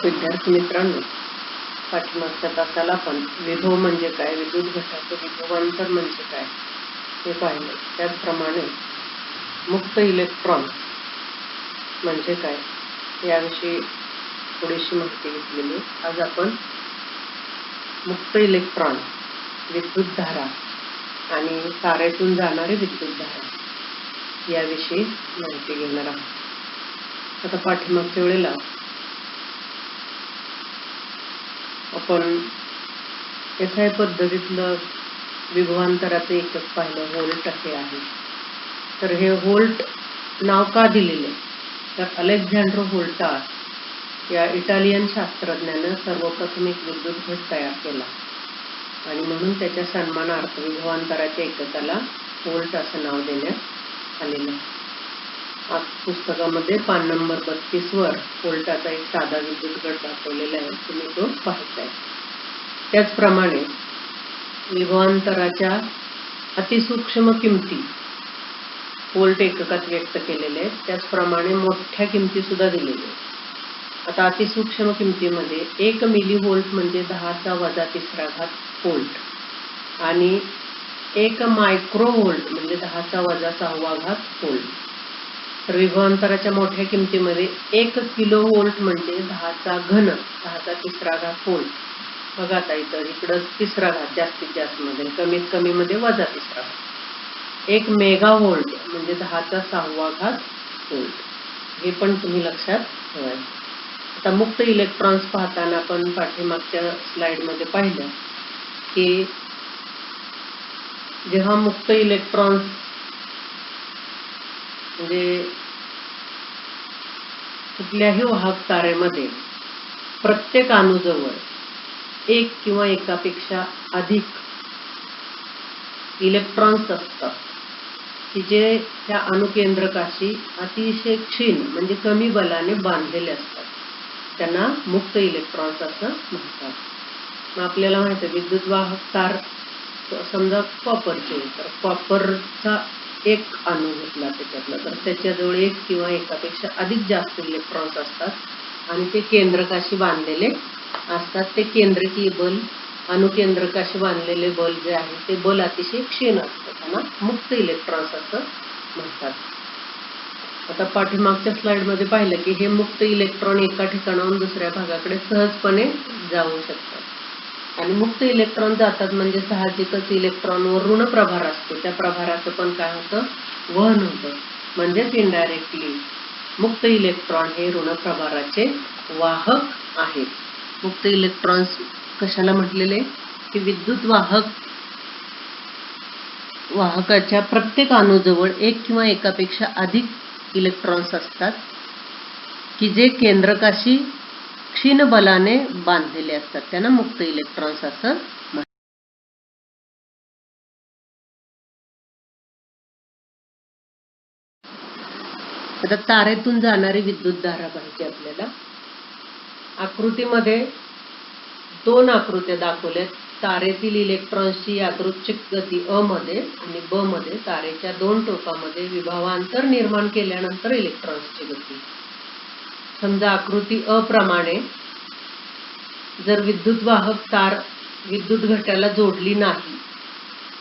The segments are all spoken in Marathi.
विद्यार्थी मित्रांनो, पाठीमागच्या तासाला आपण विभव म्हणजे काय, विद्युत घटाचं विभवांतर म्हणजे काय हे पाहिलं. त्याचप्रमाणे मुक्त इलेक्ट्रॉन म्हणजे काय याविषयी थोडीशी माहिती घेतलेली. आज आपण मुक्त इलेक्ट्रॉन, विद्युतधारा आणि तारेतून जाणारी विद्युतधारा याविषयी माहिती घेणार आहोत. आता पाठीमागच्या वेळेला आपण एसआय पद्धतीतलं विभवांतराचं एकक पाहिलं, व्होल्ट हे आहे. तर हे व्होल्ट नाव का दिलेले, तर अलेक्झांड्रो व्होल्टा या इटालियन शास्त्रज्ञानं सर्वप्रथम एक विद्युत घट तयार केला आणि म्हणून त्याच्या सन्मानार्थ विभवांतराच्या एककाला व्होल्ट असं नाव देण्यात आलेलं. आज पुस्तकामध्ये पान नंबर 32 वर व्होल्टाचा एक साधा विद्युत घट दाखवलेला आहे, तुम्ही तो पाहताय. त्याचप्रमाणे विभवांतराच्या अतिसूक्ष्म किमती व्होल्ट एककात व्यक्त केलेल्या आहेत. त्याचप्रमाणे मोठ्या किमती सुद्धा दिलेल्या आहेत. आता अतिसूक्ष्म किमतीमध्ये 1 मिलीव्होल्ट म्हणजे 10⁻³ व्होल्ट आणि 1 मायक्रोव्होल्ट म्हणजे 10⁻6 व्होल्ट. तर विभवांतराच्या मोठ्या किमतीमध्ये 1 किलोव्होल्ट म्हणजे 10⁻³ व्होल्ट. बघा आता इकडं तिसरा घात जास्तीत जास्त मध्ये, कमीत कमी मध्ये -3. 1 मेगाव्होल्ट म्हणजे 10⁻6 व्होल्ट. हे पण तुम्ही लक्षात ठेवायचं. आता मुक्त इलेक्ट्रॉन्स पाहताना आपण पाठीमागच्या स्लाइड मध्ये पाहिलं की जेव्हा मुक्त इलेक्ट्रॉन्स म्हणजे कुठल्याही वाहक तारेमध्ये प्रत्येक अणूजवळ एक किंवा एकापेक्षा अधिक इलेक्ट्रॉन्स असतात की जे त्या अणुकेंद्रकाशी अतिशय क्षीण म्हणजे कमी बलाने बांधलेले असतात. त्यांना मुक्त इलेक्ट्रॉन्स असं म्हणतात. मग आपल्याला माहिती आहे विद्युत वाहक तार समजा कॉपरचे, तर कॉपरचा एक अणू घेतला त्याच्यातला, तर त्याच्याजवळ एक किंवा एकापेक्षा अधिक जास्त इलेक्ट्रॉन्स असतात आणि ते केंद्रकाशी बांधलेले असतात. ते केंद्रकीय बल, अणुकेंद्रकाशी बांधलेले बल जे आहे ते बल अतिशय क्षीण असतं, त्यांना मुक्त इलेक्ट्रॉन्स असं म्हणतात. आता पाठीमागच्या स्लाइड मध्ये पाहिलं की हे मुक्त इलेक्ट्रॉन एका ठिकाणाहून दुसऱ्या भागाकडे सहजपणे जाऊ शकतात आणि मुक्त इलेक्ट्रॉन जातात म्हणजे साहजिकच इलेक्ट्रॉनवर ऋण प्रभार असतो. त्या प्रभाराचं पण काय होतं, वहन होतं. म्हणजेच इनडायरेक्टली मुक्त इलेक्ट्रॉन हे ऋण प्रभाराचे वाहक आहेत. मुक्त इलेक्ट्रॉन्स कशाला म्हटलेले की विद्युत वाहकाच्या प्रत्येक अणूजवळ एक किंवा एकापेक्षा अधिक इलेक्ट्रॉन्स असतात की जे केंद्रकाशी क्षीण बलाने बांधलेले असतात, त्यांना मुक्त इलेक्ट्रॉन्स असं म्हणतात. आता तारेतून जाणारी विद्युतधारा पाहिजे आपल्याला. आकृतीमध्ये 2 आकृत्या दाखवल्यात. तारेतील इलेक्ट्रॉन्सची यादृच्छिक गती अ मध्ये आणि ब मध्ये तारेच्या 2 टोकामध्ये विभवांतर निर्माण केल्यानंतर इलेक्ट्रॉन्सची गती. समजा आकृती अ प्रमाणे जर विद्युतवाहक तार विद्युत घटाला जोडली नाही,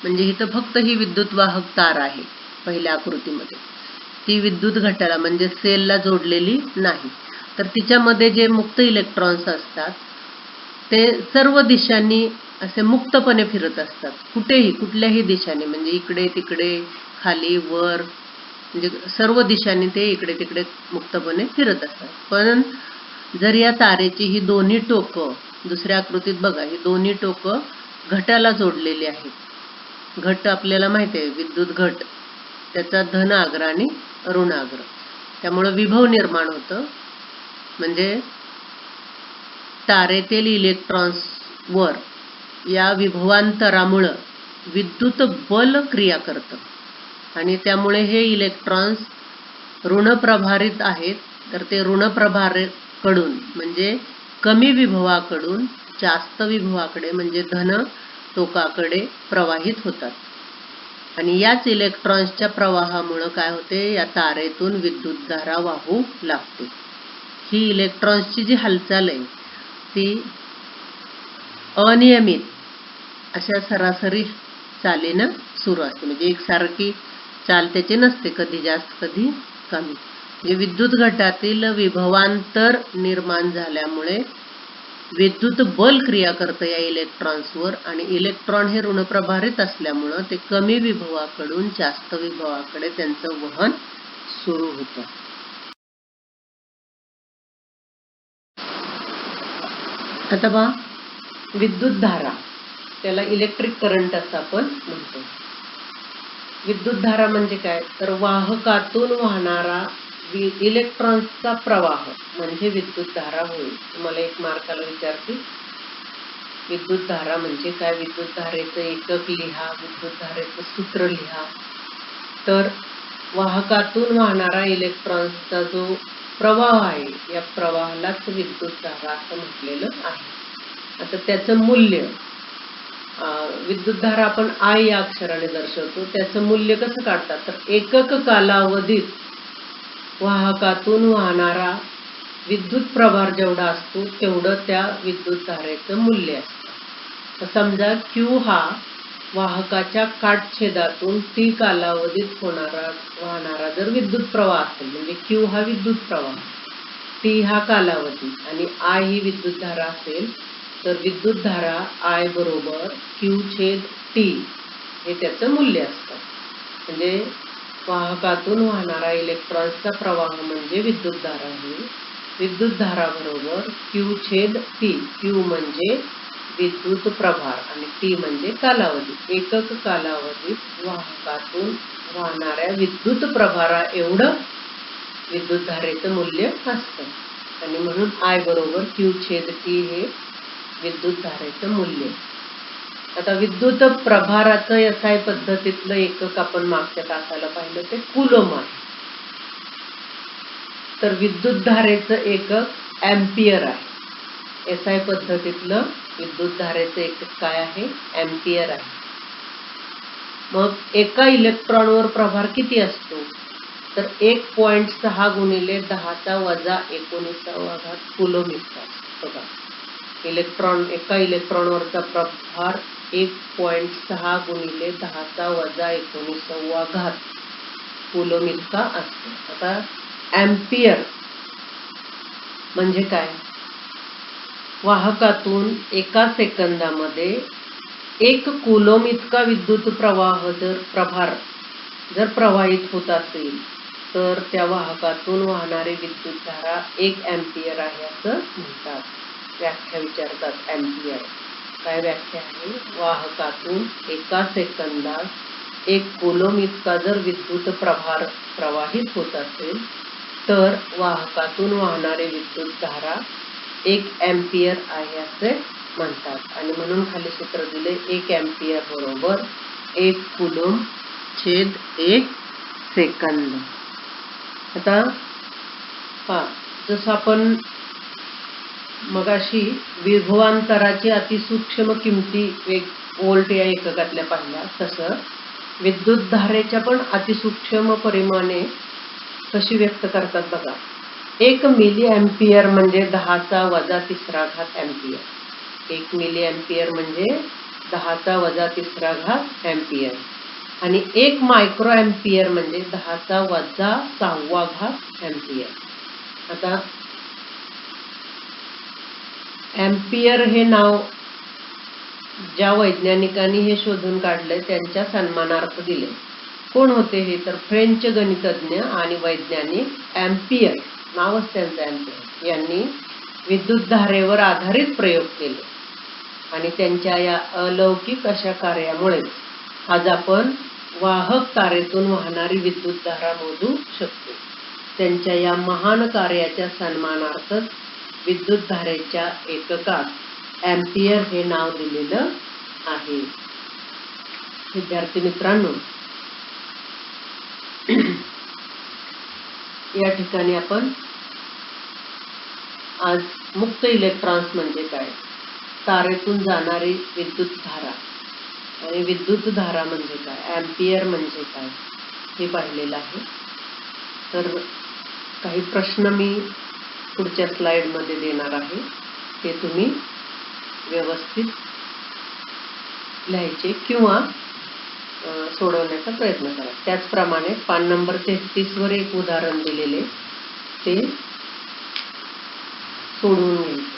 म्हणजे इथं फक्त ही विद्युतवाहक तार आहे पहिल्या आकृतीमध्ये, ती विद्युत घटाला म्हणजे सेलला जोडलेली नाही, तर तिच्यामध्ये जे मुक्त इलेक्ट्रॉन्स असतात ते सर्व दिशांनी असे मुक्तपणे फिरत असतात. कुठल्याही दिशाने, म्हणजे इकडे तिकडे खाली वर, म्हणजे सर्व दिशांनी ते इकडे तिकडे मुक्तपणे फिरत असतात. पण जर या तारेची ही दोन्ही टोकं, दुसऱ्या आकृतीत बघा, ही दोन्ही टोकं घटाला जोडलेली आहेत. घट आपल्याला माहिती आहे विद्युत घट, त्याचा धन आग्र आणि ऋण आग्र, त्यामुळे विभव निर्माण होतं. म्हणजे तारेतील इलेक्ट्रॉन्स वर या विभवांतरामुळे विद्युत बल क्रिया करतं आणि त्यामुळे हे इलेक्ट्रॉन्स ऋणप्रभारित आहेत, तर ते ऋणप्रभाराकडून म्हणजे कमी विभवाकडून जास्त विभवाकडे म्हणजे धन टोकाकडे प्रवाहित होतात आणि याच इलेक्ट्रॉन्सच्या प्रवाहामुळे काय होते, या तारेतून विद्युतधारा वाहू लागते. ही इलेक्ट्रॉन्सची जी हालचाल आहे ती अनियमित अशा सरासरी चालीनं सुरू असते. म्हणजे एकसारखी चाल त्याची नसते, कधी जास्त कधी कमी. म्हणजे विद्युत घटातील विभवांतर निर्माण झाल्यामुळे विद्युत बल क्रिया करतं या इलेक्ट्रॉन्सवर आणि इलेक्ट्रॉन हे ऋणप्रभारित असल्यामुळं ते कमी विभवाकडून जास्त विभवाकडे त्यांचं वहन सुरू होतं. आता पहा, विद्युत धारा, त्याला इलेक्ट्रिक करंट असं आपण म्हणतो. विद्युत धारा म्हणजे काय, तर वाहकातून वाहणारा इलेक्ट्रॉन्सचा प्रवाह म्हणजे विद्युत धारा होईल. तुम्हाला एक मार्काला विचारते, विद्युत धारा म्हणजे काय, विद्युत धारेचं एकक लिहा, विद्युत धारेचं सूत्र लिहा. तर वाहकातून वाहणारा इलेक्ट्रॉन्सचा जो प्रवाह आहे या प्रवाहालाच विद्युत धारा असं म्हटलेलं आहे. आता त्याचं मूल्य, विद्युत धारा आपण I या अक्षराने दर्शवतो. त्याचं मूल्य कसं काढतात, तर एकक कालावधीत वाहकातून वाहणारा विद्युत प्रभार जेवढा असतो तेवढं त्या विद्युत धारेचं मूल्य असतं. तर समजा Q हा वाहकाच्या काटछेदातून T कालावधीत वाहणारा जर विद्युत प्रवाह असेल, म्हणजे Q हा विद्युत प्रवाह, T हा कालावधी आणि I ही विद्युत धारा असेल, तर विद्युत धारा I बरोबर Q/T हे त्याचं मूल्य असतं. म्हणजे वाहकातून वाहणारा इलेक्ट्रॉन्सचा प्रवाह म्हणजे विद्युत धारा आहे. विद्युत धारा बरोबर Q/T. Q म्हणजे विद्युत प्रभार आणि T म्हणजे कालावधी. एकक कालावधीत वाहकातून वाहणाऱ्या विद्युत प्रभारा एवढं विद्युत धारेचं मूल्य असतं आणि म्हणून I बरोबर Q/T हे विद्युत धारेचं मूल्य. आता विद्युत प्रभाराचं SI पद्धतीतलं एकक आपण मागच्या तासाला पाहिलं ते कुलोम आहे. तर विद्युत धारेचं एकक अँपियर आहे. SI पद्धतीतलं विद्युत धारेचं एकक काय आहे, अँपियर आहे. मग एका इलेक्ट्रॉनवर प्रभार किती असतो, तर 1.6 गुणिले 10⁻19 कुलोम इतका असतो. बघा, एका इलेक्ट्रॉनवरचा प्रभार 1.6 गुणिले 10⁻19 कुलोम इतका असतो. आता अँपियर म्हणजे काय, वाहकातून एका सेकंदामध्ये 1 कुलोम इतका विद्युत प्रभार जर प्रवाहित होत असेल तर त्या वाहकातून वाहणारी विद्युत धारा 1 अँपियर आहे असं म्हणतात. व्याख्या विचारतात अँपियर. काय व्याख्या आहे, वाहकातून एका सेकंदात 1 कुलोम इतका जर विद्युत प्रभार प्रवाहित होत असेल तर वाहकातून वाहणारी विद्युत धारा 1 अँपियर आहे असे म्हणतात. आणि म्हणून खाली सूत्र दिले, 1 अँपियर बरोबर 1 कुलोम/1 सेकंद. आता पहा, जसं आपण मगाशी विभवांतराची अतिसूक्ष्म किमती व्होल्ट या एककातल्या पाहिल्या, तसं विद्युत धारेच्या पण अतिसूक्ष्म परिमाणे कशी व्यक्त करतात बघा. 1 मिली अँपियर म्हणजे 10⁻³ अँपियर. 1 मिली अँपियर म्हणजे 10⁻³ अँपियर आणि 1 मायक्रो अँपियर म्हणजे 10⁻⁴ अँपियर. आता अँपियर हे नाव ज्या वैज्ञानिकांनी हे शोधून काढलंय त्यांच्या सन्मानार्थ दिले. कोण होते हे, तर फ्रेंच गणितज्ञ आणि वैज्ञानिक अँपियर, नावच त्यांचं अँपियर, यांनी विद्युत धारेवर आधारित प्रयोग केले आणि त्यांच्या या अलौकिक अशा कार्यामुळे आज आपण वाहक तारेतून वाहणारी विद्युत धारा मोजू शकतो. त्यांच्या या महान कार्याच्या सन्मानार्थ विद्युत धारेच्या एककात अँपियर हे नाव दिलेलं आहे. विद्यार्थी मित्रांनो, या ठिकाणी आपण आज मुक्त इलेक्ट्रॉन्स म्हणजे काय, तारेतून जाणारी विद्युत धारा आणि विद्युत धारा म्हणजे काय, अँपियर म्हणजे काय हे पाहिलेलं आहे. तर काही प्रश्न मी पुढच्या स्लाइडमध्ये देणार आहे, ते तुम्ही व्यवस्थित लिहायचे किंवा सोडवण्याचा प्रयत्न करा. त्याचप्रमाणे पान नंबर 33 वर एक उदाहरण दिलेले ते सोडवून घ्यायचे.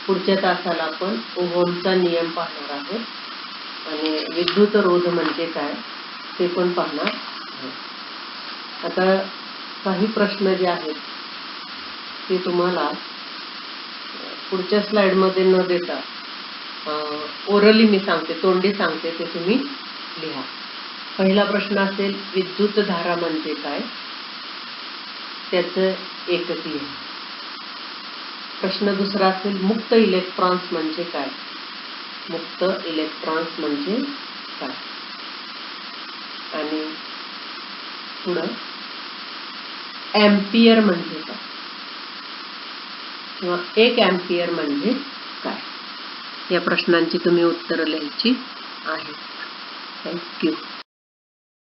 पुढच्या तासाला आपण ओहमचा नियम पाहणार आहोत आणि विद्युत रोध म्हणजे काय ते पण पाहणार आहोत. आता काही प्रश्न जे आहेत ते तुम्हाला पुढच्या स्लाइडमध्ये न देता ओरली मी सांगते, तोंडी सांगते, ते तुम्ही लिहा. पहिला प्रश्न असेल विद्युत धारा म्हणजे काय, त्याचं एकक लिहा. प्रश्न दुसरा असेल मुक्त इलेक्ट्रॉन्स म्हणजे काय, मुक्त इलेक्ट्रॉन्स म्हणजे काय. आणि पुढं एम्पियर म्हणजे काय किंवा 1 एम्पियर म्हणजे काय, या प्रश्नांची तुम्ही उत्तरं लिहायची आहेत. थँक्यू.